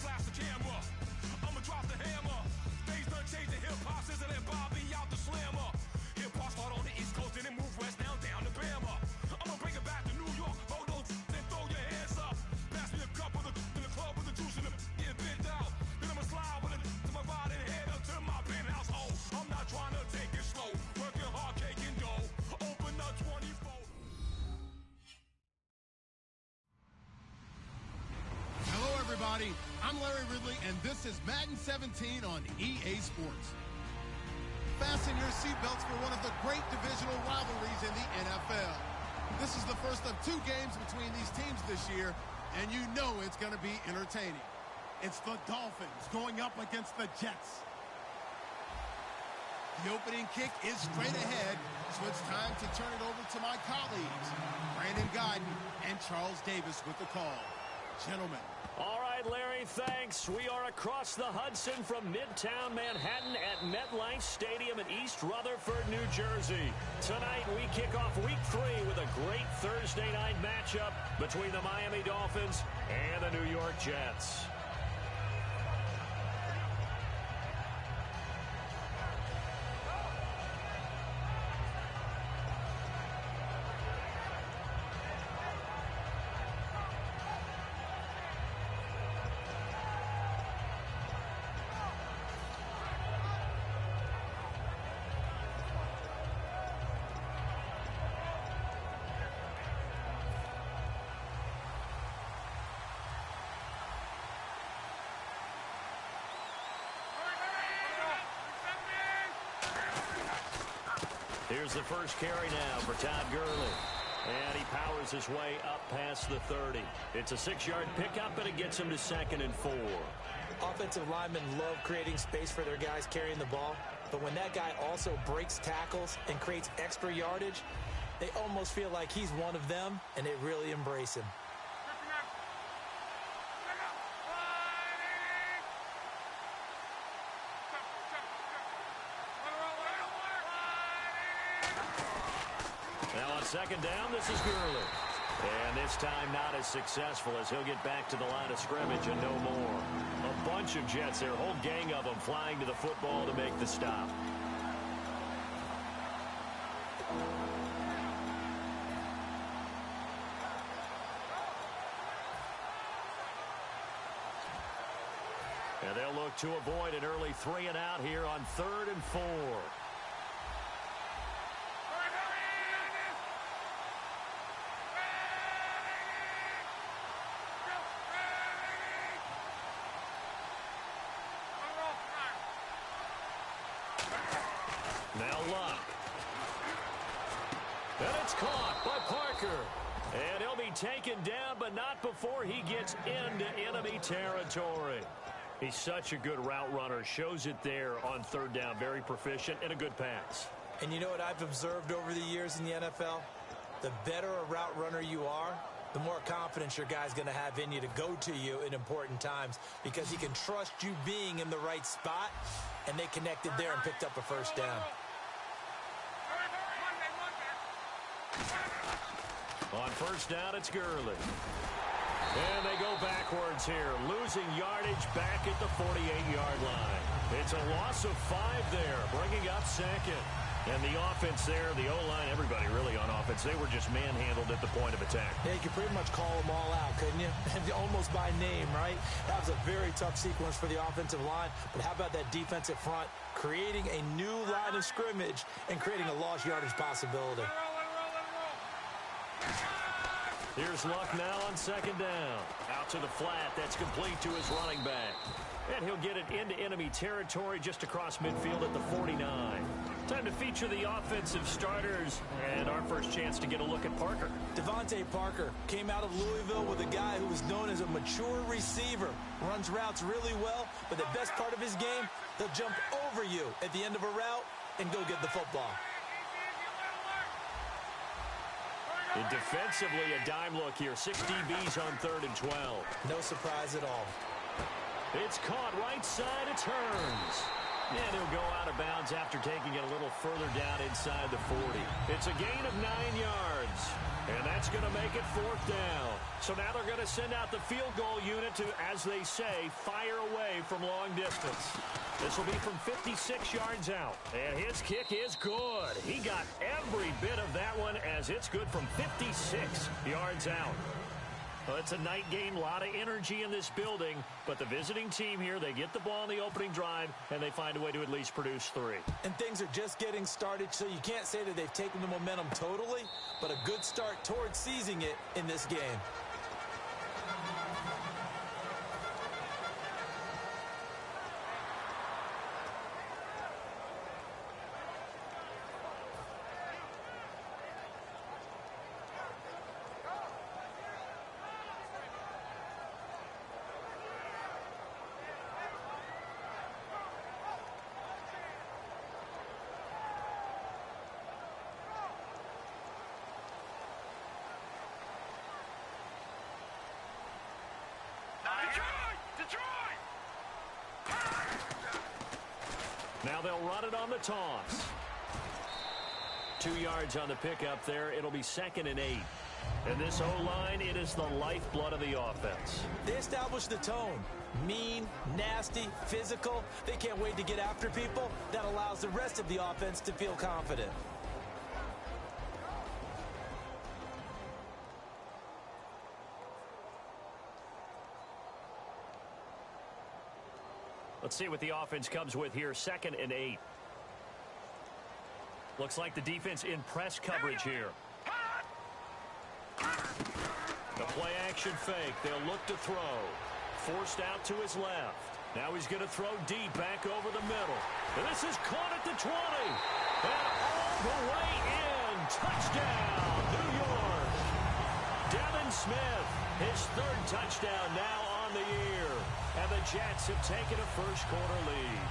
flash the camera. I'ma drop the hammer. Things done changed the hip-hop since I let Bobby out the slammer. Hip-hop start on the East Coast and then move west down to Bama. I'ma bring it back to New York. Hold those and throw your hands up. Pass me a cup of the in the club with the juice in the get bent out. Then I'ma slide with it to my ride and head up to my penthouse. Oh, I'm not trying to take it slow. Working hard, cake and dough. Open up 24. Hello, everybody. I'm Larry Ridley, and this is Madden 17 on EA Sports. Fasten your seatbelts for one of the great divisional rivalries in the NFL. This is the first of 2 games between these teams this year, and you know it's going to be entertaining. It's the Dolphins going up against the Jets. The opening kick is straight ahead, so it's time to turn it over to my colleagues, Brandon Guyton and Charles Davis with the call. Gentlemen. All right, Larry, thanks. We are across the Hudson from Midtown Manhattan at MetLife Stadium in East Rutherford, New Jersey. Tonight, we kick off Week 3 with a great Thursday night matchup between the Miami Dolphins and the New York Jets. Here's the first carry now for Todd Gurley. And he powers his way up past the 30. It's a 6-yard pickup, and it gets him to 2nd and 4. Offensive linemen love creating space for their guys carrying the ball. But when that guy also breaks tackles and creates extra yardage, they almost feel like he's one of them, and they really embrace him. Now on 2nd down, this is Gurley. And this time not as successful as he'll get back to the line of scrimmage and no more. A bunch of Jets, their whole gang of them flying to the football to make the stop. And they'll look to avoid an early 3 and out here on 3rd and 4. Now Luck. And it's caught by Parker. And he'll be taken down, but not before he gets into enemy territory. He's such a good route runner. Shows it there on 3rd down. Very proficient and a good pass. And you know what I've observed over the years in the NFL? The better a route runner you are, the more confidence your guy's going to have in you to go to you in important times because he can trust you being in the right spot, and they connected there and picked up a 1st down. On 1st down, it's Gurley. And they go backwards here, losing yardage back at the 48-yard line. It's a loss of 5 there, bringing up 2nd. And the offense there, the O-line, everybody really on offense, they were just manhandled at the point of attack. Yeah, you could pretty much call them all out, couldn't you? Almost by name, right? That was a very tough sequence for the offensive line. But how about that defensive front creating a new line of scrimmage and creating a lost yardage possibility? Here's Luck now on 2nd down. Out to the flat. That's complete to his running back. And he'll get it into enemy territory just across midfield at the 49. Time to feature the offensive starters. And our first chance to get a look at Parker. Devontae Parker came out of Louisville with a guy who was known as a mature receiver. Runs routes really well, but the best part of his game, he'll jump over you at the end of a route and go get the football. And defensively, a dime look here. 6 DBs on 3rd and 12. No surprise at all. It's caught right side. It's Hearns. And he'll go out of bounds after taking it a little further down inside the 40. It's a gain of 9 yards. And that's going to make it 4th down. So now they're going to send out the field goal unit to, as they say, fire away from long distance. This will be from 56 yards out. And his kick is good. He got every bit of that one as it's good from 56 yards out. Well, it's a night game, a lot of energy in this building, but the visiting team here, they get the ball in the opening drive, and they find a way to at least produce 3. And things are just getting started, so you can't say that they've taken the momentum totally, but a good start towards seizing it in this game. Now they'll run it on the toss. 2 yards on the pickup there. It'll be 2nd and 8. And this O-line, it is the lifeblood of the offense. They establish the tone. Mean, nasty, physical. They can't wait to get after people. That allows the rest of the offense to feel confident. Let's see what the offense comes with here. 2nd and 8. Looks like the defense in press coverage here. The play action fake. They'll look to throw. Forced out to his left. Now he's going to throw deep back over the middle. And this is caught at the 20. And all the way in. Touchdown, New York. Devin Smith, his 3rd touchdown now on the year. And the Jets have taken a first-quarter lead.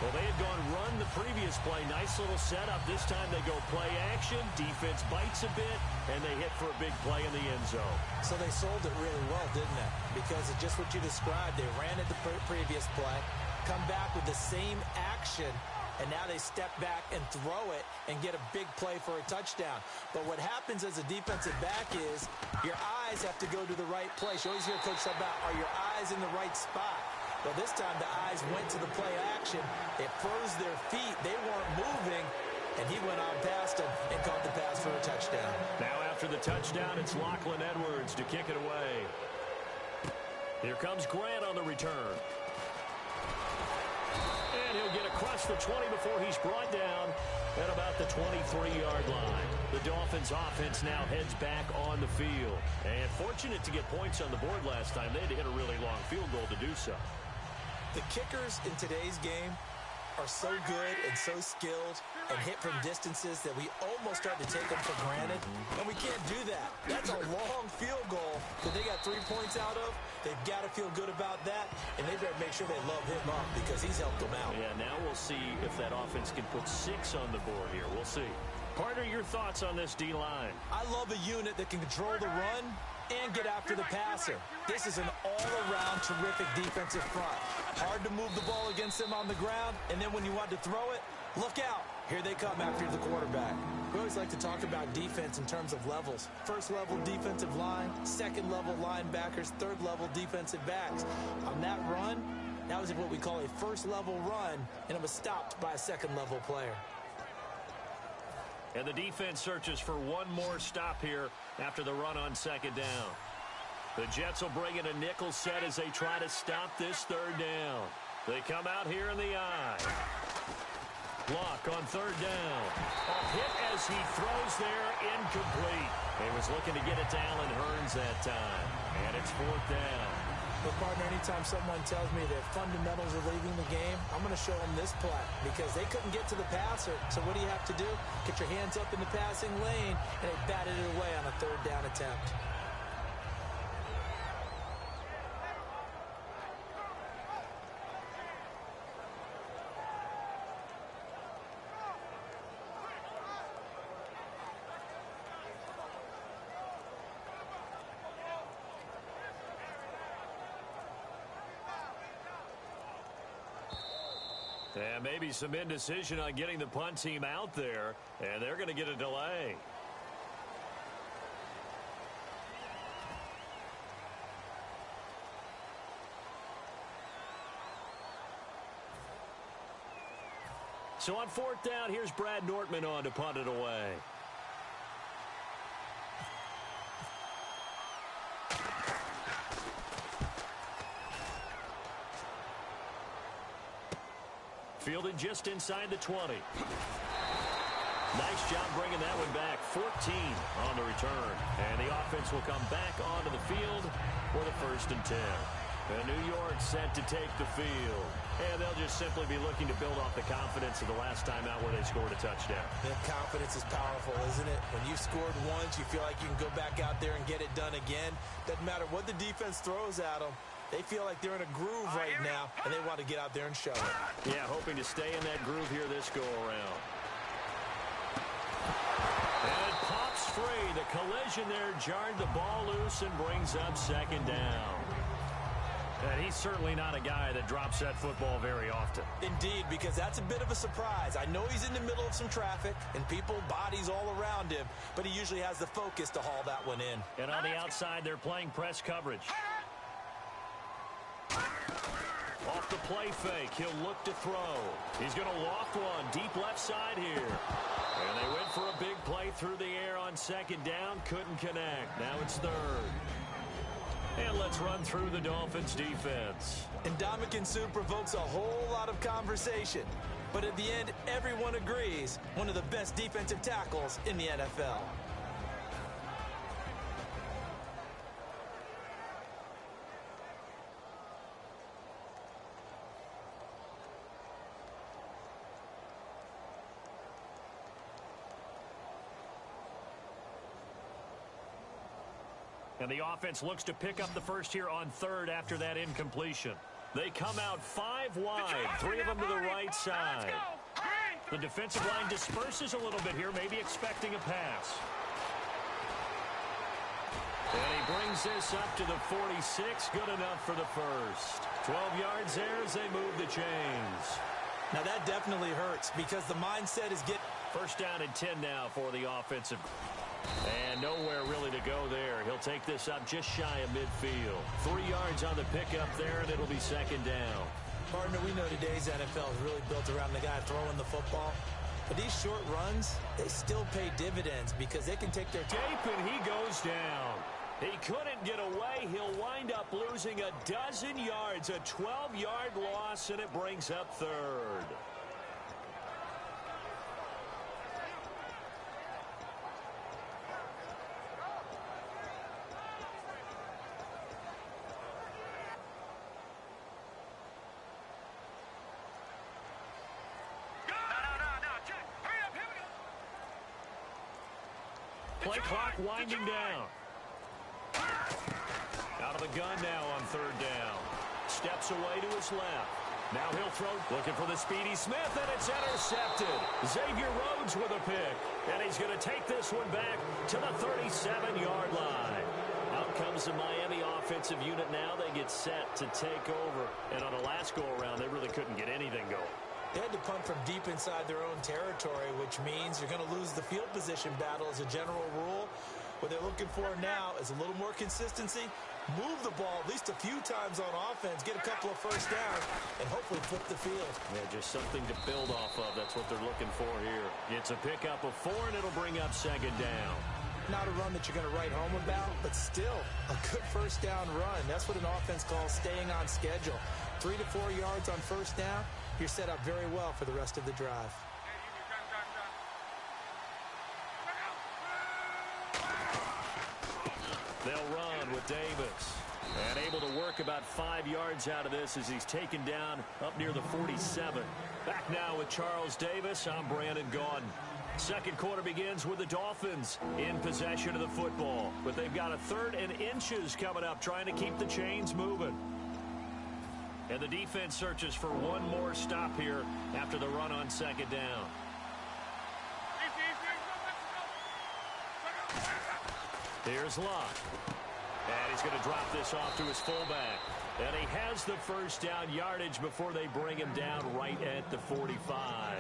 Well, they had gone run the previous play. Nice little setup. This time they go play action. Defense bites a bit, and they hit for a big play in the end zone. So they sold it really well, didn't they? Because it's just what you described. They ran at the previous play, come back with the same action, and now they step back and throw it and get a big play for a touchdown. But what happens as a defensive back is your eyes have to go to the right place. You always hear Coach talk about, are your eyes in the right spot? Well, this time the eyes went to the play action. It froze their feet. They weren't moving, and he went on past them and caught the pass for a touchdown. Now after the touchdown, it's Lachlan Edwards to kick it away. Here comes Grant on the return. And he'll get across the 20 before he's brought down at about the 23-yard line. The Dolphins offense now heads back on the field. And fortunate to get points on the board last time. They had to hit a really long field goal to do so. The kickers in today's game are so good and so skilled and hit from distances that we almost start to take them for granted. And we can't do that. That's a long field goal that they got 3 points out of. They've got to feel good about that, and they better make sure they love him up because he's helped them out. Yeah, now we'll see if that offense can put 6 on the board here. We'll see. Partner, your thoughts on this D-line? I love a unit that can control the run and get after the passer. This is an all-around terrific defensive front. Hard to move the ball against them on the ground, and then when you want to throw it, look out. Here they come after the quarterback. We always like to talk about defense in terms of levels. First-level defensive line, second-level linebackers, third-level defensive backs. On that run, that was what we call a first-level run, and it was stopped by a second-level player. And the defense searches for one more stop here after the run on 2nd down. The Jets will bring in a nickel set as they try to stop this 3rd down. They come out here in the eye. Block on 3rd down. A hit as he throws there, incomplete. He was looking to get it to Allen Hurns that time. And it's 4th down. But, partner, anytime someone tells me that fundamentals are leaving the game, I'm going to show them this play because they couldn't get to the passer. So what do you have to do? Get your hands up in the passing lane, and they batted it away on a 3rd down attempt. And maybe some indecision on getting the punt team out there, and they're going to get a delay. So on fourth down, here's Brad Nortman on to punt it away. Fielded just inside the 20. Nice job bringing that one back. 14 on the return. And the offense will come back onto the field for the 1st and 10. And New York set to take the field. And they'll just simply be looking to build off the confidence of the last time out where they scored a touchdown. That confidence is powerful, isn't it? When you scored once, you feel like you can go back out there and get it done again. Doesn't matter what the defense throws at them. They feel like they're in a groove right now, and they want to get out there and show it. Yeah, hoping to stay in that groove here this go-around. And it pops free. The collision there jarred the ball loose and brings up 2nd down. And he's certainly not a guy that drops that football very often. Indeed, because that's a bit of a surprise. I know he's in the middle of some traffic and people, bodies all around him, but he usually has the focus to haul that one in. And on the outside, they're playing press coverage. Off the play fake, he'll look to throw. He's going to loft one deep left side here. And they went for a big play through the air on 2nd down. Couldn't connect. Now it's 3rd. And let's run through the Dolphins defense. And Ndamukong Suh provokes a whole lot of conversation. But at the end, everyone agrees, one of the best defensive tackles in the NFL. And the offense looks to pick up the first here on 3rd after that incompletion. They come out 5 wide, 3 of them to the right side. The defensive line disperses a little bit here, maybe expecting a pass. And he brings this up to the 46, good enough for the first. 12 yards there as they move the chains. Now that definitely hurts because the mindset is getting... 1st down and 10 now for the offensive. And nowhere really to go there. He'll take this up just shy of midfield. 3 yards on the pickup there, and it'll be 2nd down. Partner, we know today's NFL is really built around the guy throwing the football. But these short runs, they still pay dividends because they can take their time. And he goes down. He couldn't get away. He'll wind up losing a dozen yards, a 12-yard loss, and it brings up 3rd. Play clock winding down. Out of the gun now on 3rd down. Steps away to his left. Now he'll throw, looking for the speedy Smith, and it's intercepted. Xavier Rhodes with a pick. And he's going to take this one back to the 37-yard line. Out comes the Miami offensive unit now. They get set to take over. And on the last go-around, they really couldn't get anything going. They had to punt from deep inside their own territory, which means you're going to lose the field position battle as a general rule. What they're looking for now is a little more consistency, move the ball at least a few times on offense, get a couple of first downs, and hopefully flip the field. Yeah, just something to build off of. That's what they're looking for here. It's a pickup of 4, and it'll bring up 2nd down. Not a run that you're going to write home about, but still a good first down run. That's what an offense calls staying on schedule. 3 to 4 yards on first down. You're set up very well for the rest of the drive. They'll run with Davis. And able to work about 5 yards out of this as he's taken down up near the 47. Back now with Charles Davis. I'm Brandon Gaudin. 2nd quarter begins with the Dolphins in possession of the football. But they've got a 3rd and inches coming up, trying to keep the chains moving. And the defense searches for one more stop here after the run on 2nd down. Here's Locke. And he's going to drop this off to his fullback. And he has the first down yardage before they bring him down right at the 45.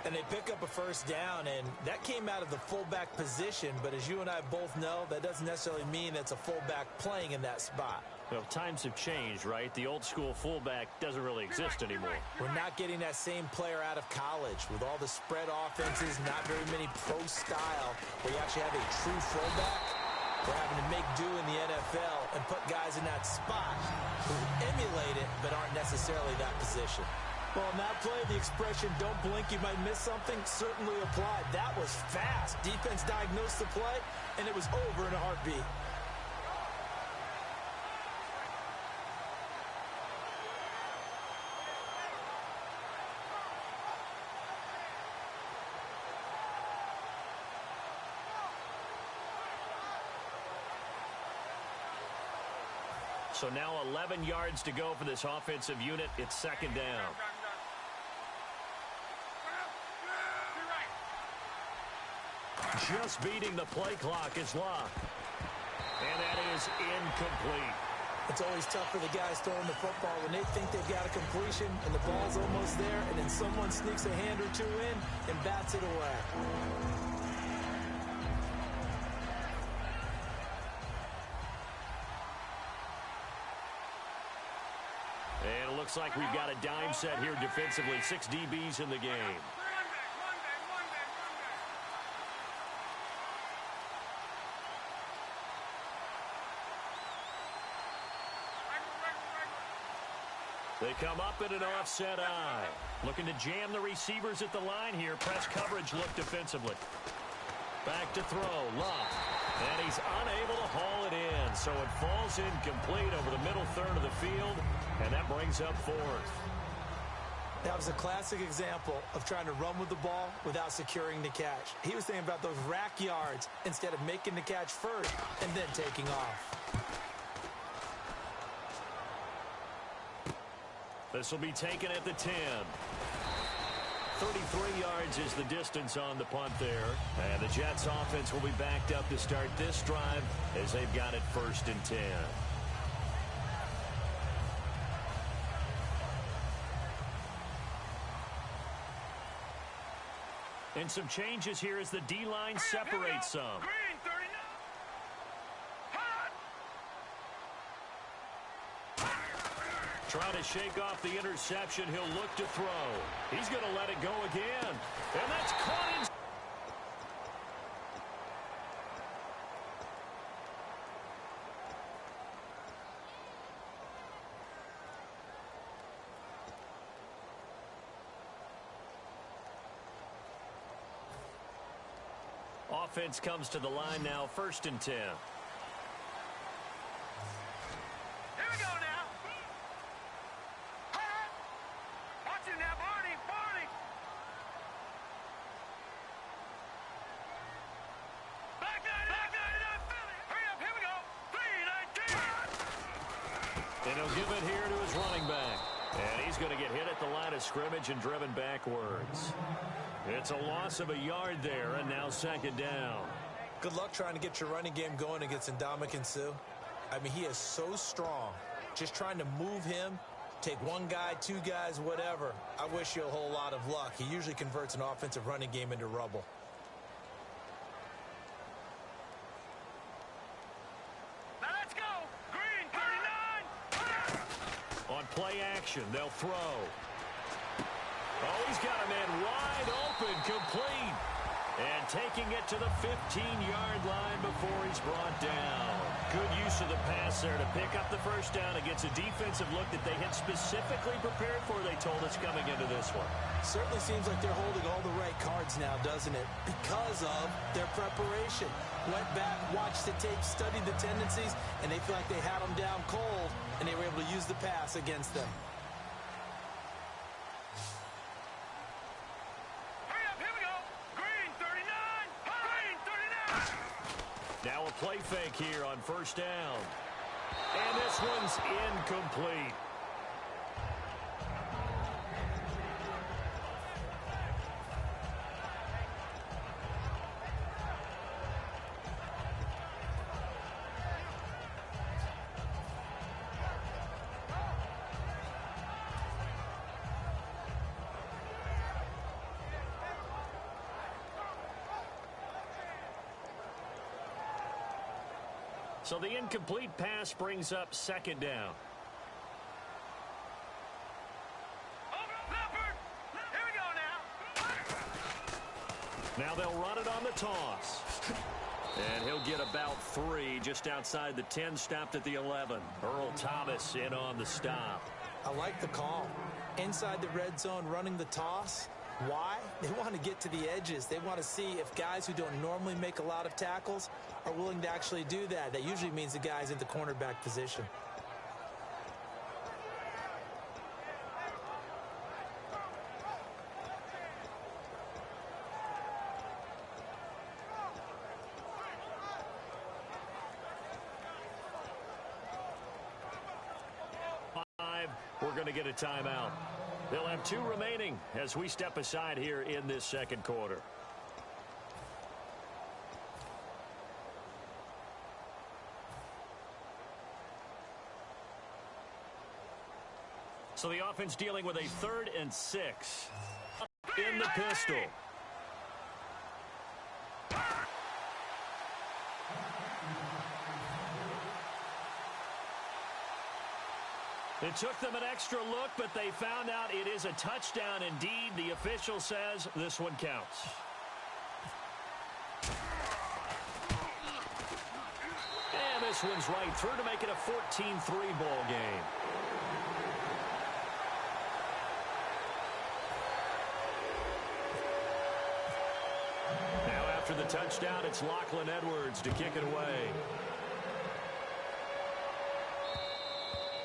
And they pick up a first down, and that came out of the fullback position. But as you and I both know, that doesn't necessarily mean it's a fullback playing in that spot. Well, times have changed, right? The old school fullback doesn't really exist anymore. We're not getting that same player out of college. With all the spread offenses, not very many pro style, where you actually have a true fullback. We're having to make do in the NFL and put guys in that spot who emulate it but aren't necessarily that position. Well, in that play, the expression, don't blink, you might miss something, certainly applied. That was fast. Defense diagnosed the play, and it was over in a heartbeat. So now 11 yards to go for this offensive unit. It's second down. Just beating the play clock is Luck. And that is incomplete. It's always tough for the guys throwing the football when they think they've got a completion and the ball's almost there, and then someone sneaks a hand or two in and bats it away. And it looks like we've got a dime set here defensively. 6 DBs in the game. They come up in an offset eye. Looking to jam the receivers at the line here. Press coverage look defensively. Back to throw. Luck. And he's unable to haul it in. So it falls incomplete over the middle third of the field. And that brings up fourth. That was a classic example of trying to run with the ball without securing the catch. He was thinking about those rack yards instead of making the catch first and then taking off. This will be taken at the 10. 33 yards is the distance on the punt there. And the Jets offense will be backed up to start this drive as they've got it 1st and 10. And some changes here as the D-line separates some. Green, 39. Trying to shake off the interception. He'll look to throw. He's going to let it go again. And that's caught in. Offense comes to the line now, 1st and 10. Here we go now. Watch it now, Barney. Back 99, Philly. Hurry up, here we go. 3-19. And he'll give it here to his running back. And he's going to get hit at the line of scrimmage and driven backwards. It's a loss of a yard there, and now 2nd down. Good luck trying to get your running game going against Ndamukong Suh. I mean, he is so strong. Just trying to move him, take one guy, two guys, whatever. I wish you a whole lot of luck. He usually converts an offensive running game into rubble. Now let's go. Green, 39. On play action, they'll throw. Oh, he's got a man wide open, complete. And taking it to the 15-yard line before he's brought down. Good use of the pass there to pick up the first down against a defensive look that they had specifically prepared for, they told us, coming into this one. Certainly seems like they're holding all the right cards now, doesn't it? Because of their preparation. Went back, watched the tape, studied the tendencies, and they feel like they had them down cold, and they were able to use the pass against them. Now a play fake here on 1st down. And this one's incomplete. So the incomplete pass brings up second down. Now they'll run it on the toss. And he'll get about 3 just outside the 10, stopped at the 11. Earl Thomas in on the stop. I like the call. Inside the red zone running the toss. Why? They want to get to the edges. They want to see if guys who don't normally make a lot of tackles are willing to actually do that. That usually means the guy's in the cornerback position. We're going to get a timeout. They'll have 2 remaining as we step aside here in this second quarter. So the offense dealing with a 3rd and 6 in the pistol. It took them an extra look, but they found out it is a touchdown indeed. The official says this one counts. And this one's right through to make it a 14-3 ball game. Now after the touchdown, it's Lachlan Edwards to kick it away.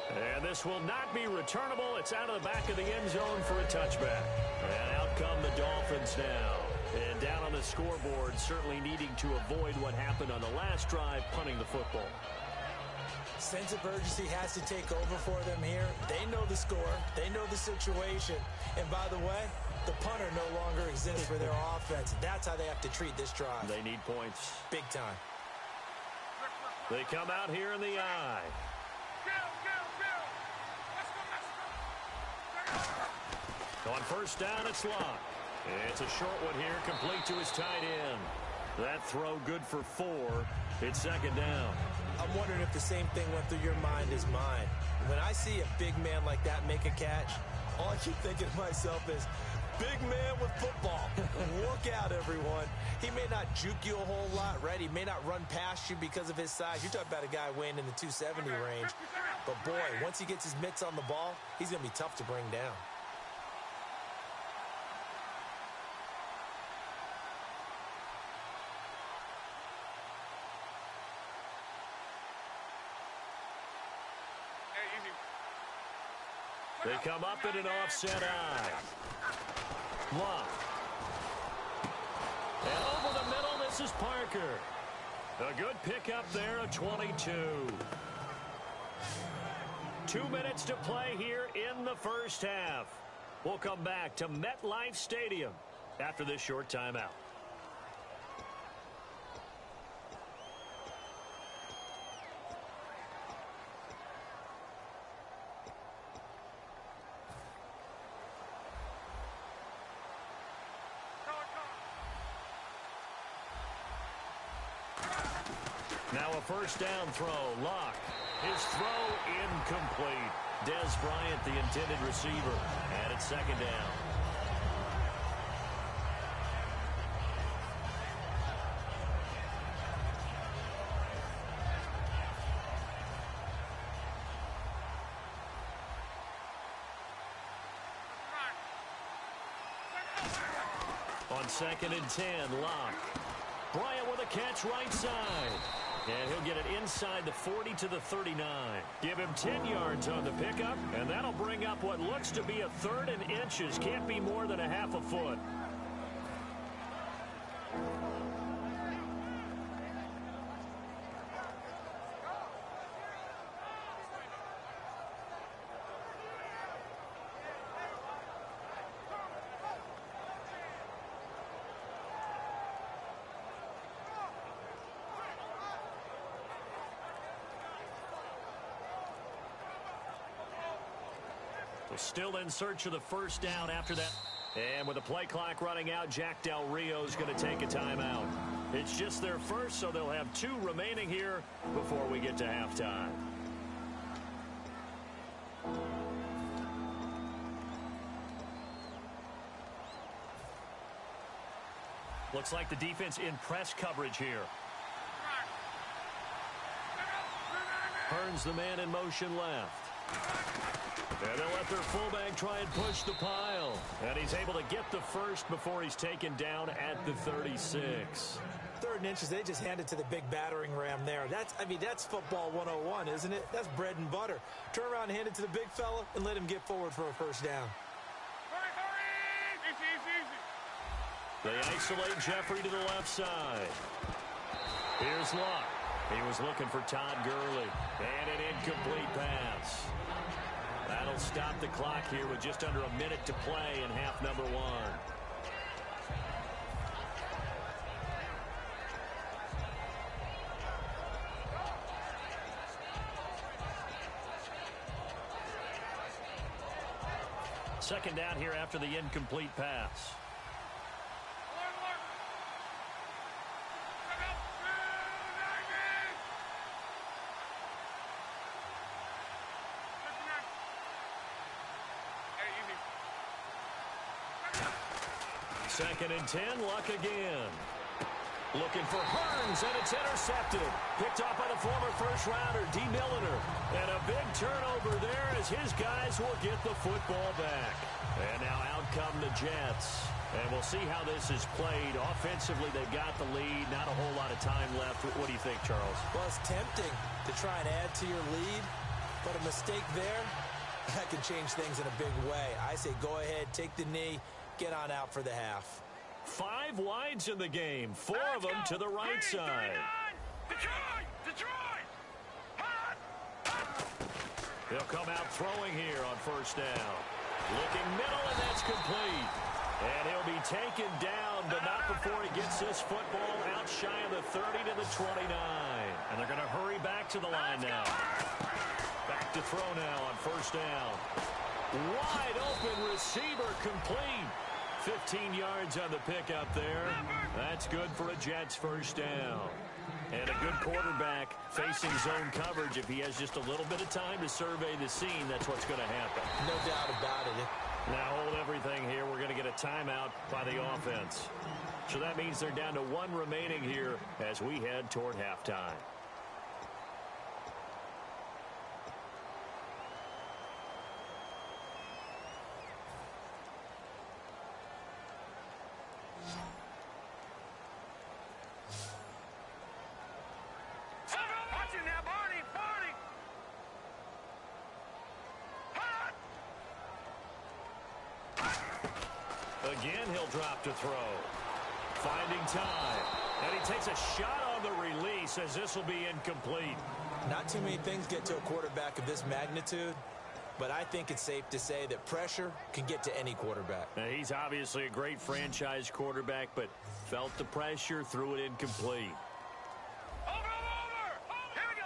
And this will not be returnable. It's out of the back of the end zone for a touchback. And out come the Dolphins now. And down on the scoreboard, certainly needing to avoid what happened on the last drive, punting the football. Sense of urgency has to take over for them here. They know the score. They know the situation. And by the way, the punter no longer exists for their offense. That's how they have to treat this drive. They need points. Big time. They come out here in the eye. On first down, it's Locke. It's a short one here, complete to his tight end. That throw good for 4. It's second down. I'm wondering if the same thing went through your mind as mine. When I see a big man like that make a catch, all I keep thinking to myself is, big man with football. Look out, everyone. He may not juke you a whole lot, right? He may not run past you because of his size. You're talking about a guy weighing in the 270 range. But, boy, once he gets his mitts on the ball, he's going to be tough to bring down. They come up in an offset eye. Locke. And over the middle, this is Parker. A good pickup there, a 22. 2 minutes to play here in the first half. We'll come back to MetLife Stadium after this short timeout. Now a first down throw. Locke. His throw incomplete. Dez Bryant, the intended receiver. And it's second down. On 2nd and 10, Locke. Bryant with a catch right side. And he'll get it inside the 40 to the 39. Give him 10 yards on the pickup, and that'll bring up what looks to be a 3rd and inches. Can't be more than a half a foot. Still in search of the first down after that. And with the play clock running out, Jack Del Rio is going to take a timeout. It's just their first, so they'll have 2 remaining here before we get to halftime. Looks like the defense in press coverage here. Hearns the man in motion left. And they'll let their fullback try and push the pile. And he's able to get the first before he's taken down at the 36. 3rd and inches, they just hand it to the big battering ram there. That's football 101, isn't it? That's bread and butter. Turn around and hand it to the big fella and let him get forward for a first down. They isolate Jeffrey to the left side. Here's Luck. He was looking for Todd Gurley. And an incomplete pass. That'll stop the clock here with just under a minute to play in half number 1. Second down here after the incomplete pass. Second and 10, Luck again. Looking for Hearns, and it's intercepted. Picked off by the former first-rounder, D. Milliner. And a big turnover there as his guys will get the football back. And now out come the Jets. And we'll see how this is played. Offensively, they've got the lead. Not a whole lot of time left. What do you think, Charles? Well, it's tempting to try and add to your lead, but a mistake there, that can change things in a big way. I say go ahead, take the knee, get on out for the half. 5 wides in the game. 4 of them to the right side. Detroit! He'll come out throwing here on first down. Looking middle, and that's complete. And he'll be taken down, but not before he gets this football out shy of the 30 to the 29. And they're going to hurry back to the line now. Back to throw now on first down. Wide open receiver, complete. 15 yards on the pickup there. That's good for a Jets first down. And a good quarterback facing zone coverage. If he has just a little bit of time to survey the scene, that's what's going to happen. No doubt about it. Now hold everything here. We're going to get a timeout by the offense. So that means they're down to 1 remaining here as we head toward halftime. Again, he'll drop to throw. Finding time. And he takes a shot on the release as this will be incomplete. Not too many things get to a quarterback of this magnitude, but I think it's safe to say that pressure can get to any quarterback. Now, he's obviously a great franchise quarterback, but felt the pressure, threw it incomplete.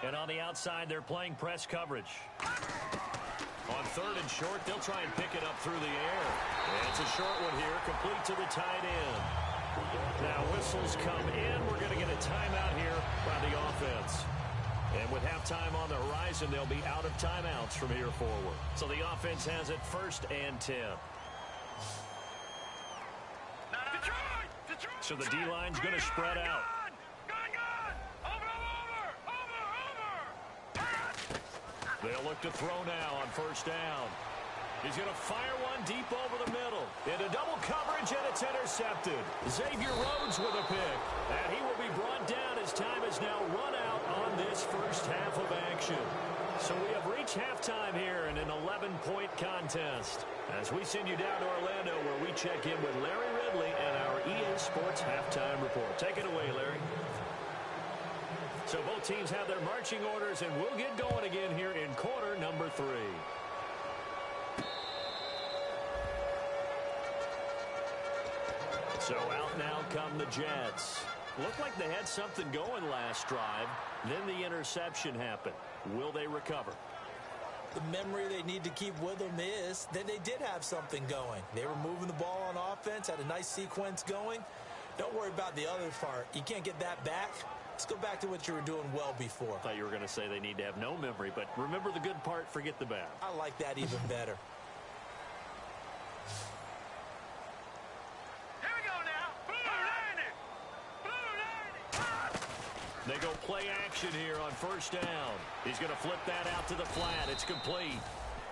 And on the outside, they're playing press coverage. On third and short, they'll try and pick it up through the air. And it's a short one here, complete to the tight end. Now whistles come in. We're going to get a timeout here by the offense. And with halftime on the horizon, they'll be out of timeouts from here forward. So the offense has it 1st and 10. So the D-line's going to spread out. They'll look to throw now on first down. He's going to fire one deep over the middle. Into double coverage, and it's intercepted. Xavier Rhodes with a pick. And he will be brought down as time has now run out on this first half of action. So we have reached halftime here in an 11-point contest. As we send you down to Orlando, where we check in with Larry Ridley and our EA Sports Halftime Report. Take it away, Larry. So both teams have their marching orders, and we'll get going again here in quarter number 3. So out now come the Jets. Looked like they had something going last drive. Then the interception happened. Will they recover? The memory they need to keep with them is that they did have something going. They were moving the ball on offense, had a nice sequence going. Don't worry about the other part. You can't get that back. Let's go back to what you were doing well before. I thought you were going to say they need to have no memory, but remember the good part, forget the bad. I like that even better. Here we go now. They go play action here on first down. He's going to flip that out to the flat. It's complete.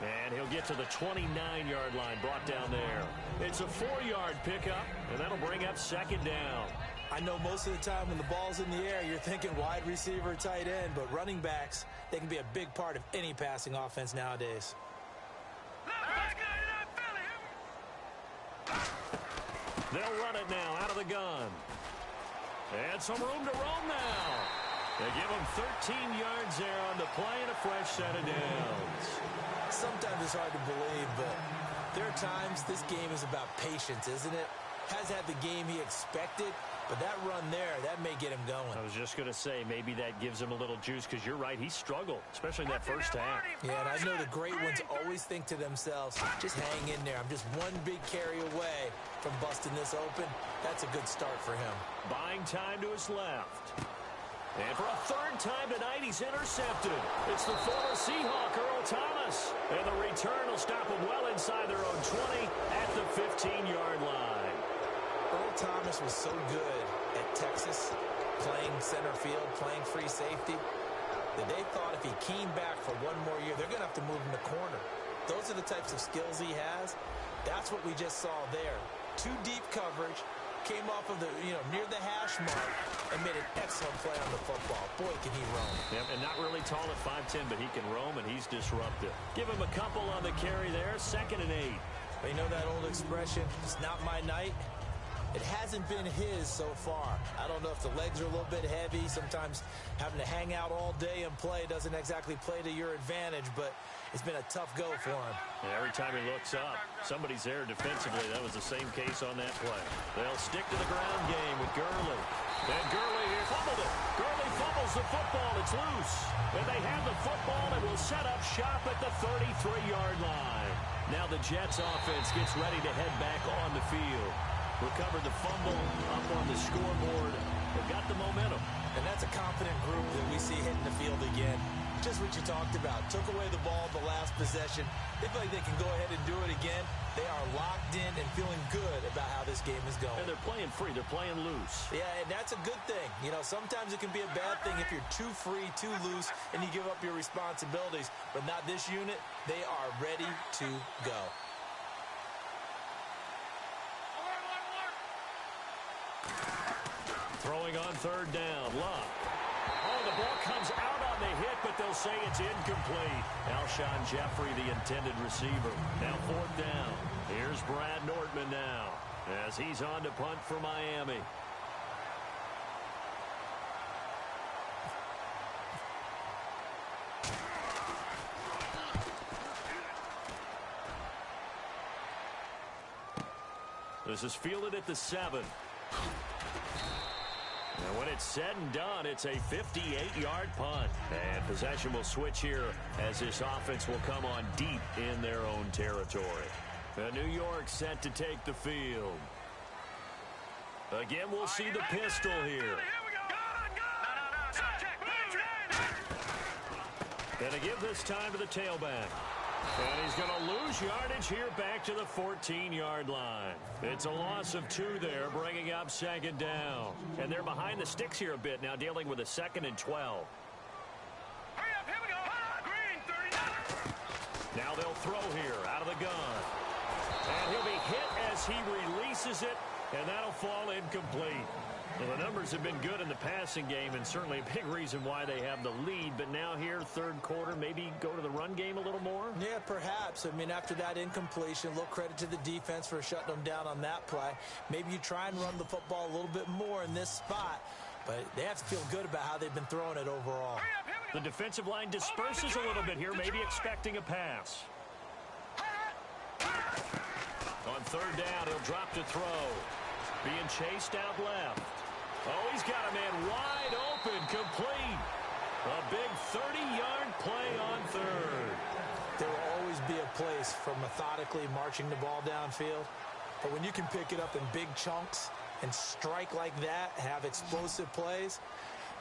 And he'll get to the 29-yard line, brought down there. It's a 4-yard pickup, and that'll bring up second down. I know most of the time when the ball's in the air, you're thinking wide receiver, tight end, but running backs, they can be a big part of any passing offense nowadays. They'll run it now out of the gun. And some room to roam now. They give him 13 yards there on the play and a fresh set of downs. Sometimes it's hard to believe, but there are times this game is about patience, isn't it? Has had the game he expected, but that run there, that may get him going. I was just going to say, maybe that gives him a little juice, because you're right, he struggled, especially in that first half. Yeah, and I know the great ones always think to themselves, just hang in there. I'm just one big carry away from busting this open. That's a good start for him. Buying time to his left. And for a third time tonight, he's intercepted. It's the former Seahawk, Earl Thomas. And the return will stop him well inside their own 20 at the 15-yard line. Earl Thomas was so good at Texas, playing center field, playing free safety, that they thought if he came back for one more year, they're going to have to move him to corner. Those are the types of skills he has. That's what we just saw there. Two deep coverage, came off of the, near the hash mark, and made an excellent play on the football. Boy, can he roam. Yep, and not really tall at 5'10", but he can roam, and he's disruptive. Give him a couple on the carry there, 2nd and 8. But you know that old expression, it's not my night? It hasn't been his so far. I don't know if the legs are a little bit heavy. Sometimes having to hang out all day and play doesn't exactly play to your advantage, but it's been a tough go for him. And every time he looks up, somebody's there defensively. That was the same case on that play. They'll stick to the ground game with Gurley. And Gurley here fumbled it. Gurley fumbles the football. It's loose. And they have the football and will set up shop at the 33-yard line. Now the Jets offense gets ready to head back on the field. Recovered the fumble up on the scoreboard. They've got the momentum. And that's a confident group that we see hitting the field again. Just what you talked about. Took away the ball the last possession. They feel like they can go ahead and do it again. They are locked in and feeling good about how this game is going. And they're playing free. They're playing loose. Yeah, and that's a good thing. Sometimes it can be a bad thing if you're too free, too loose, and you give up your responsibilities. But not this unit. They are ready to go. Throwing on third down, Love. Oh, the ball comes out on the hit, but they'll say it's incomplete. Alshon Jeffrey, the intended receiver. Now 4th down. Here's Brad Nortman now as he's on to punt for Miami. This is fielded at the 7. And when it's said and done, it's a 58-yard punt. And possession will switch here as this offense will come on deep in their own territory. New York set to take the field. Again, we'll see the pistol here. And they give this time to the tailback. And he's going to lose yardage here back to the 14-yard line. It's a loss of 2 there, bringing up 2nd down. And they're behind the sticks here a bit now, dealing with a 2nd and 12. Hurry up, here we go. Green, 39. Now they'll throw here out of the gun. And he'll be hit as he releases it, and that'll fall incomplete. Well, the numbers have been good in the passing game, and certainly a big reason why they have the lead. But now here, 3rd quarter, maybe go to the run game a little more? Yeah, perhaps. I mean, after that incompletion, a little credit to the defense for shutting them down on that play. Maybe you try and run the football a little bit more in this spot. But they have to feel good about how they've been throwing it overall. The defensive line disperses a little bit here, maybe expecting a pass. On 3rd down, he'll drop to throw. Being chased out left. Oh, he's got a man wide open, complete. A big 30-yard play on 3rd. There will always be a place for methodically marching the ball downfield. But when you can pick it up in big chunks and strike like that, have explosive plays,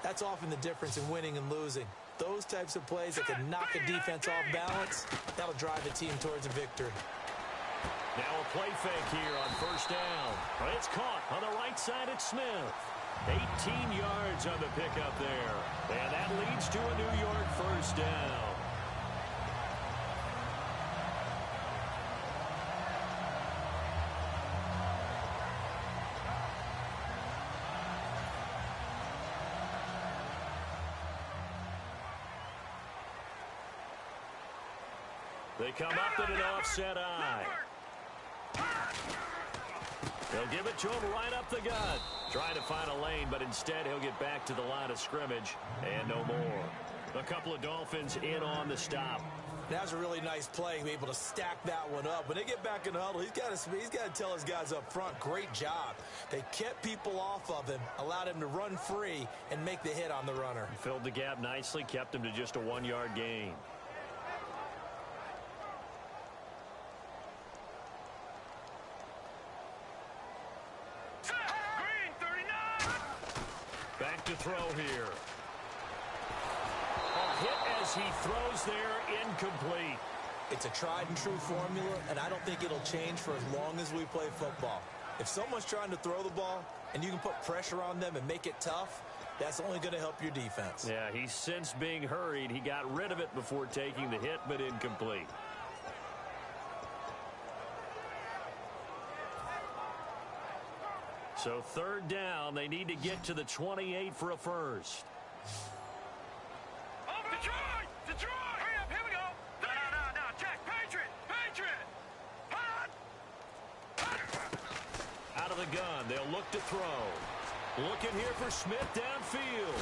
that's often the difference in winning and losing. Those types of plays that can knock a defense off balance, that'll drive a team towards a victory. Now a play fake here on first down. It's caught on the right side at Smith. 18 yards on the pickup there. And that leads to a New York first down. They come up in an offset eye. They'll give it to him right up the gut. Trying to find a lane, but instead he'll get back to the line of scrimmage and no more. A couple of Dolphins in on the stop. That was a really nice play, to be able to stack that one up. When they get back in the huddle, he's got to tell his guys up front, great job. They kept people off of him, allowed him to run free and make the hit on the runner. Filled the gap nicely, kept him to just a 1-yard gain. Back to throw here. A hit as he throws there, incomplete. It's a tried and true formula, and I don't think it'll change for as long as we play football. If someone's trying to throw the ball and you can put pressure on them and make it tough, that's only going to help your defense. Yeah, he's since being hurried. He got rid of it before taking the hit, but incomplete. So third down, they need to get to the 28 for a first. Detroit! Detroit! Hurry up, here we go! No, Jack, Patriot! Out of the gun, they'll look to throw. Looking here for Smith downfield.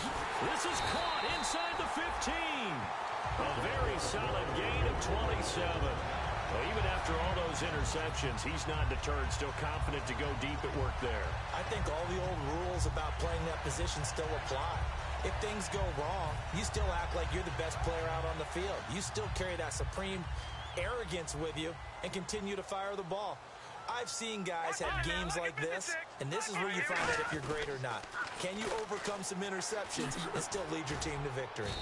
This is caught inside the 15. A very solid gain of 27. Well, even after all those interceptions, he's not deterred, still confident to go deep at work there. I think all the old rules about playing that position still apply. If things go wrong, you still act like you're the best player out on the field. You still carry that supreme arrogance with you and continue to fire the ball. I've seen guys have games like this, and this is where you find out if you're great or not. Can you overcome some interceptions and still lead your team to victory?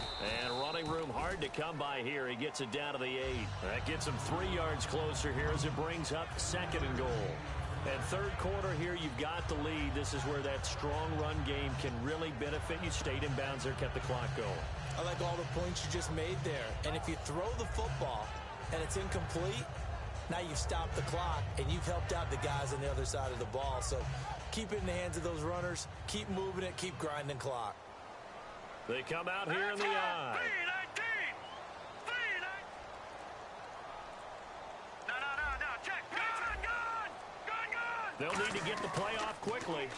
And running room hard to come by here. He gets it down to the 8. That gets him 3 yards closer here as it brings up 2nd and goal. And third quarter here, you've got the lead. This is where that strong run game can really benefit you. Stayed in bounds there, kept the clock going. I like all the points you just made there. And if you throw the football and it's incomplete, now you've stopped the clock, and you've helped out the guys on the other side of the ball. So keep it in the hands of those runners. Keep moving it. Keep grinding clock. They come out here in the eye. No, Jack. Gun. They'll need to get the play off quickly.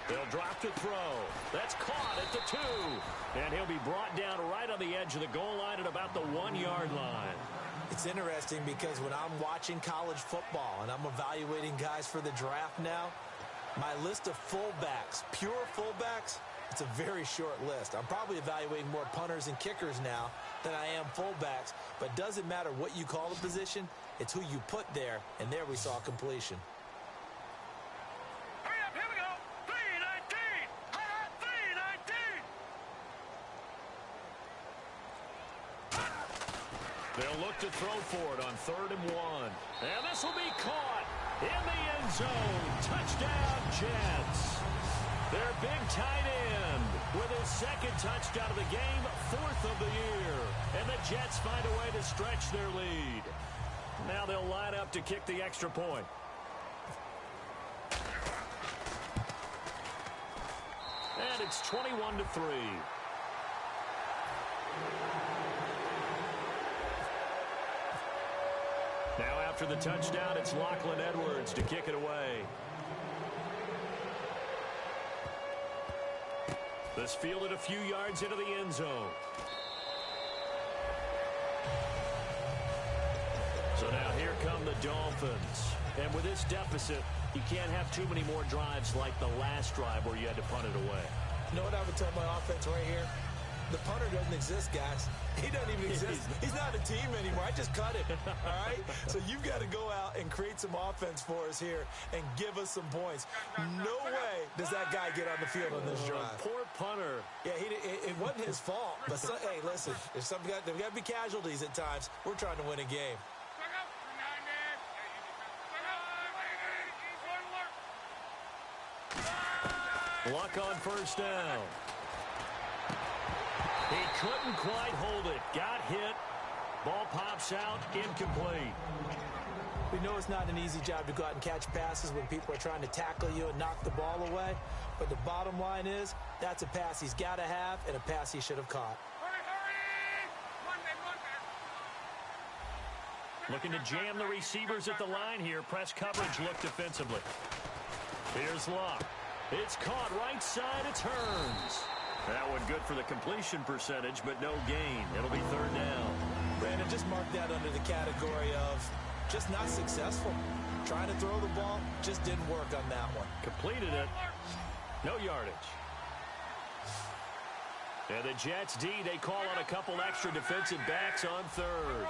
They'll drop to throw. That's caught at the 2. And he'll be brought down right on the edge of the goal line at about the 1-yard line. It's interesting because when I'm watching college football and I'm evaluating guys for the draft now, my list of fullbacks, pure fullbacks, it's a very short list. I'm probably evaluating more punters and kickers now than I am fullbacks, but it doesn't matter what you call the position, it's who you put there, and there we saw completion. Hurry up, here we go. 319. 319. They'll look to throw for it on 3rd and 1. And this will be caught in the end zone. Touchdown, Jets. Their big tight end with his 2nd touchdown of the game, 4th of the year. And the Jets find a way to stretch their lead. Now they'll line up to kick the extra point. And it's 21-3. Now after the touchdown, it's Lachlan Edwards to kick it away. This fielded a few yards into the end zone. So now here come the Dolphins. And with this deficit, you can't have too many more drives like the last drive where you had to punt it away. You know what I would tell my offense right here? The punter doesn't exist, guys. He doesn't even exist. He's not a team anymore. I just cut it, all right? So you've got to go out and create some offense for us here and give us some points. No way does that guy get on the field on this drive. Poor punter. Yeah, it wasn't his fault. But, hey, listen, there's got to be casualties at times. We're trying to win a game. Luck on first down. He couldn't quite hold it. Got hit. Ball pops out. Incomplete. We know it's not an easy job to go out and catch passes when people are trying to tackle you and knock the ball away. But the bottom line is, that's a pass he's got to have and a pass he should have caught. Looking to jam the receivers at the line here. Press coverage look defensively. Here's Luck. It's caught right side. It turns. That one good for the completion percentage, but no gain. It'll be third down. Brandon, just mark that under the category of just not successful. Trying to throw the ball, just didn't work on that one. Completed it. No yardage. And the Jets D, they call on a couple extra defensive backs on third.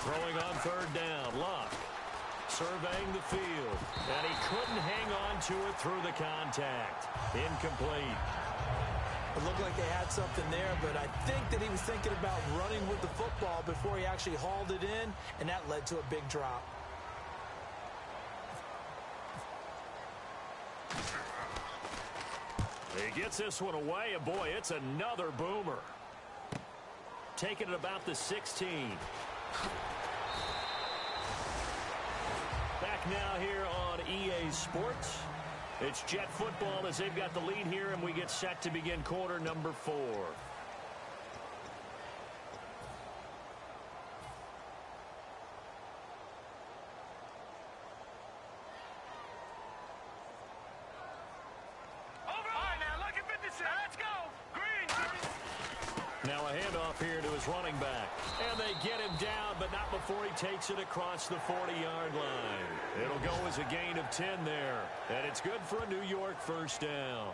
Throwing on third down, Luck surveying the field, and he couldn't hang on to it through the contact. Incomplete. It looked like they had something there, but I think that he was thinking about running with the football before he actually hauled it in, and that led to a big drop. He gets this one away, and boy, it's another boomer. Taking it about the 16. Back now here on EA Sports. It's Jet football as they've got the lead here, and we get set to begin quarter number 4. Now a handoff here to his running back. And they get him down, but not before he takes it across the 40-yard line. It'll go as a gain of 10 there. And it's good for a New York first down.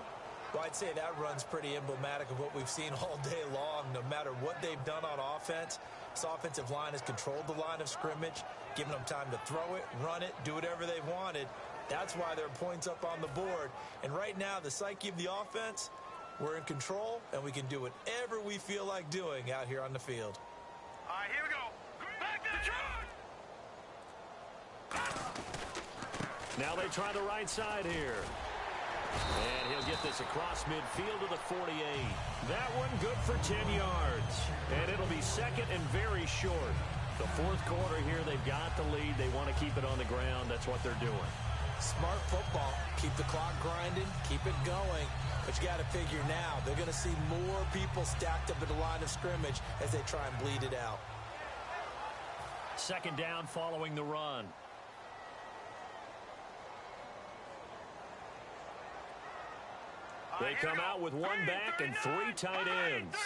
Well, I'd say that run's pretty emblematic of what we've seen all day long. No matter what they've done on offense, this offensive line has controlled the line of scrimmage, given them time to throw it, run it, do whatever they wanted. That's why there are points up on the board. And right now, the psyche of the offense, we're in control, and we can do whatever we feel like doing out here on the field. All right, here we go. Back to the truck! Now they try the right side here. And he'll get this across midfield to the 48. That one good for 10 yards. And it'll be second and very short. The fourth quarter here, they've got the lead. They want to keep it on the ground. That's what they're doing. Smart football. Keep the clock grinding. Keep it going. But you got to figure now, they're going to see more people stacked up at the line of scrimmage as they try and bleed it out. Second down following the run. They come out with one back and 3 tight ends.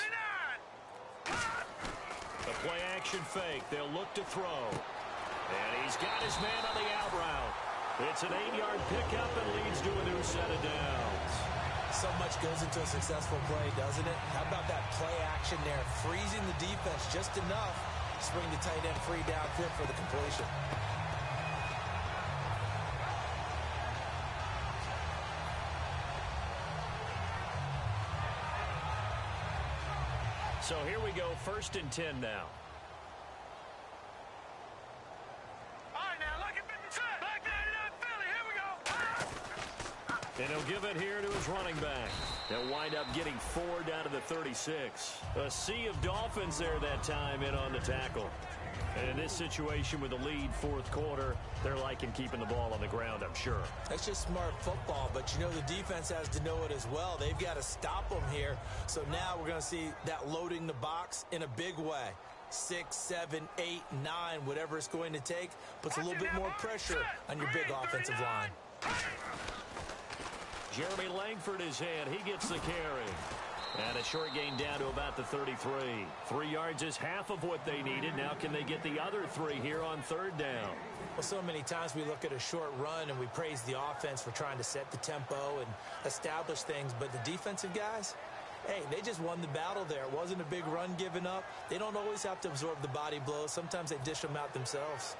The play action fake. They'll look to throw. And he's got his man on the out route. It's an 8-yard pickup and leads to a new set of downs. So much goes into a successful play, doesn't it? How about that play action there? Freezing the defense just enough to bring the tight end free downfield for the completion. So here we go, 1st and 10 now. And he'll give it here to his running back. They'll wind up getting 4 down to the 36. A sea of Dolphins there that time in on the tackle. And in this situation with the lead, fourth quarter, they're liking keeping the ball on the ground, I'm sure. That's just smart football, but you know the defense has to know it as well. They've got to stop them here. So now we're going to see that loading the box in a big way. 6, 7, 8, 9, whatever it's going to take, puts a little bit more pressure on your big offensive line. Jeremy Langford is in. He gets the carry. And a short gain down to about the 33. 3 yards is half of what they needed. Now can they get the other 3 here on third down? Well, so many times we look at a short run and we praise the offense for trying to set the tempo and establish things. But the defensive guys, hey, they just won the battle there. It wasn't a big run given up. They don't always have to absorb the body blows. Sometimes they dish them out themselves.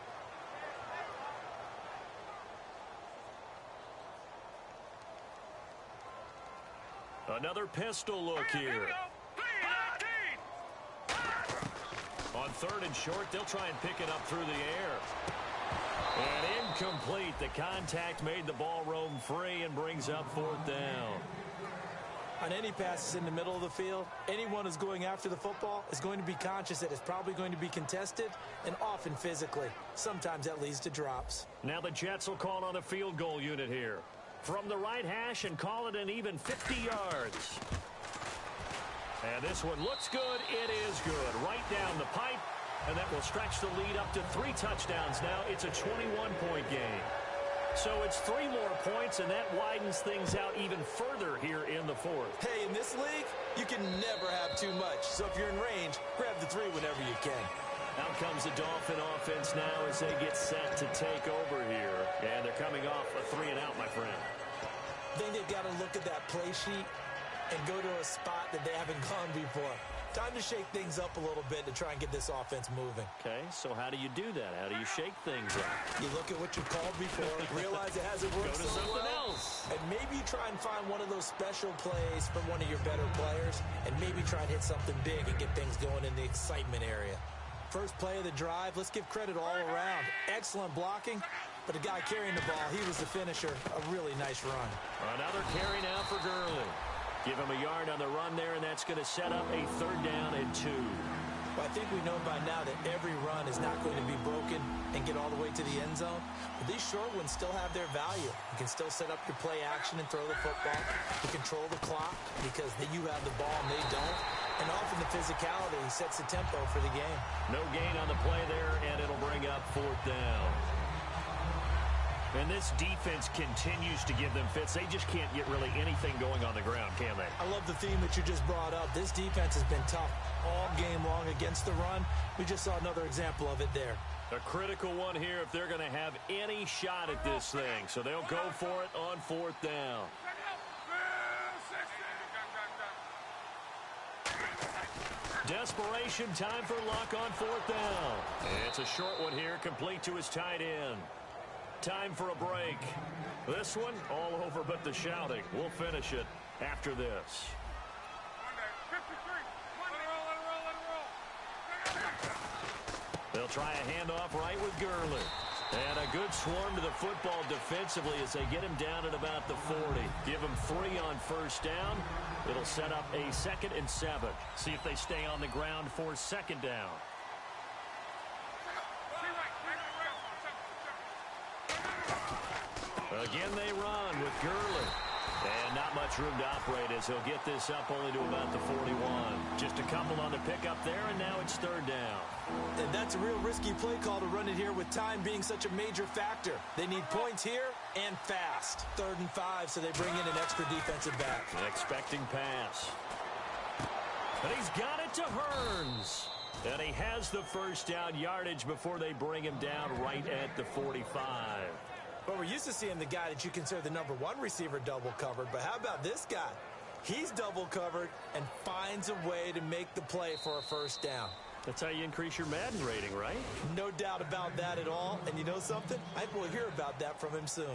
Another pistol look here. On third and short, they'll try and pick it up through the air. And incomplete. The contact made the ball roam free and brings up fourth down. On any passes in the middle of the field, anyone who's going after the football is going to be conscious that it's probably going to be contested and often physically. Sometimes that leads to drops. Now the Jets will call on a field goal unit here. From the right hash and call it an even 50 yards. And this one looks good. It is good. Right down the pipe. And that will stretch the lead up to 3 touchdowns now. It's a 21-point game. So it's 3 more points, and that widens things out even further here in the fourth. Hey, in this league, you can never have too much. So if you're in range, grab the 3 whenever you can. Out comes the Dolphin offense now as they get set to take over here. And they're coming off a 3-and-out, my friend. I think they've got to look at that play sheet and go to a spot that they haven't gone before. Time to shake things up a little bit to try and get this offense moving. Okay, so how do you do that? How do you shake things up? You look at what you called before, realize it hasn't worked Go to so something well, else. and maybe try and find one of those special plays from one of your better players, and maybe try and hit something big and get things going in the excitement area. First play of the drive, let's give credit all around. Excellent blocking, but the guy carrying the ball, he was the finisher. A really nice run. Another carry now for Gurley. Give him a yard on the run there, and that's going to set up a 3rd down and 2. Well, I think we know by now that every run is not going to be broken and get all the way to the end zone. But these short ones still have their value. You can still set up your play action and throw the football. You control the clock because you have the ball and they don't. And often the physicality sets the tempo for the game. No gain on the play there, and it'll bring up 4th down. And this defense continues to give them fits. They just can't get really anything going on the ground, can they? I love the theme that you just brought up. This defense has been tough all game long against the run. We just saw another example of it there. A critical one here if they're going to have any shot at this thing. So they'll go for it on 4th down. Desperation time for Luck on 4th down. It's a short one here, complete to his tight end. Time for a break. This one, all over but the shouting. We'll finish it after this. They'll try a handoff right with Gurley. And a good swarm to the football defensively as they get him down at about the 40. Give him 3 on 1st down. It'll set up a 2nd and 7. See if they stay on the ground for 2nd down. Again, they run with Gurley. And not much room to operate as he'll get this up only to about the 41. Just a couple on the pickup there, and now it's 3rd down. And that's a real risky play call to run it here with time being such a major factor. They need points here and fast. 3rd and 5, so they bring in an extra defensive back. An expecting pass. And he's got it to Hearns. And he has the 1st down yardage before they bring him down right at the 45. Well, we're used to seeing the guy that you consider the number 1 receiver double covered, but how about this guy? He's double covered and finds a way to make the play for a 1st down. That's how you increase your Madden rating, right? No doubt about that at all. And you know something? I think we'll hear about that from him soon.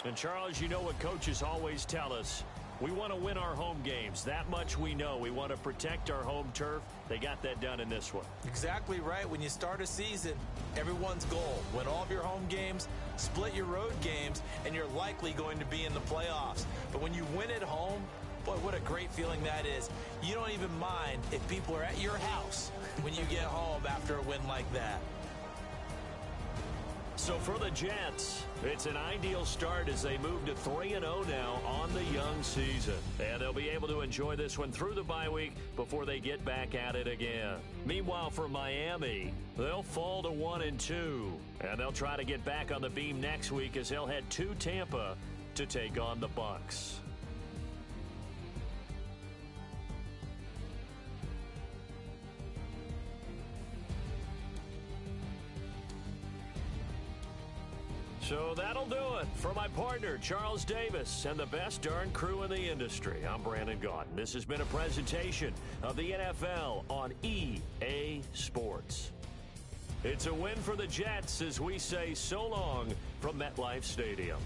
And Charles, you know what coaches always tell us. We want to win our home games. That much we know. We want to protect our home turf. They got that done in this one. Exactly right. When you start a season, everyone's goal, win all of your home games, split your road games, and you're likely going to be in the playoffs. But when you win at home, boy, what a great feeling that is. You don't even mind if people are at your house when you get home after a win like that. So for the Jets, it's an ideal start as they move to 3-0 now on the young season. And they'll be able to enjoy this one through the bye week before they get back at it again. Meanwhile, for Miami, they'll fall to 1-2. And they'll try to get back on the beam next week as they'll head to Tampa to take on the Bucs. So that'll do it. For my partner, Charles Davis, and the best darn crew in the industry, I'm Brandon Gaudin. This has been a presentation of the NFL on EA Sports. It's a win for the Jets as we say so long from MetLife Stadium.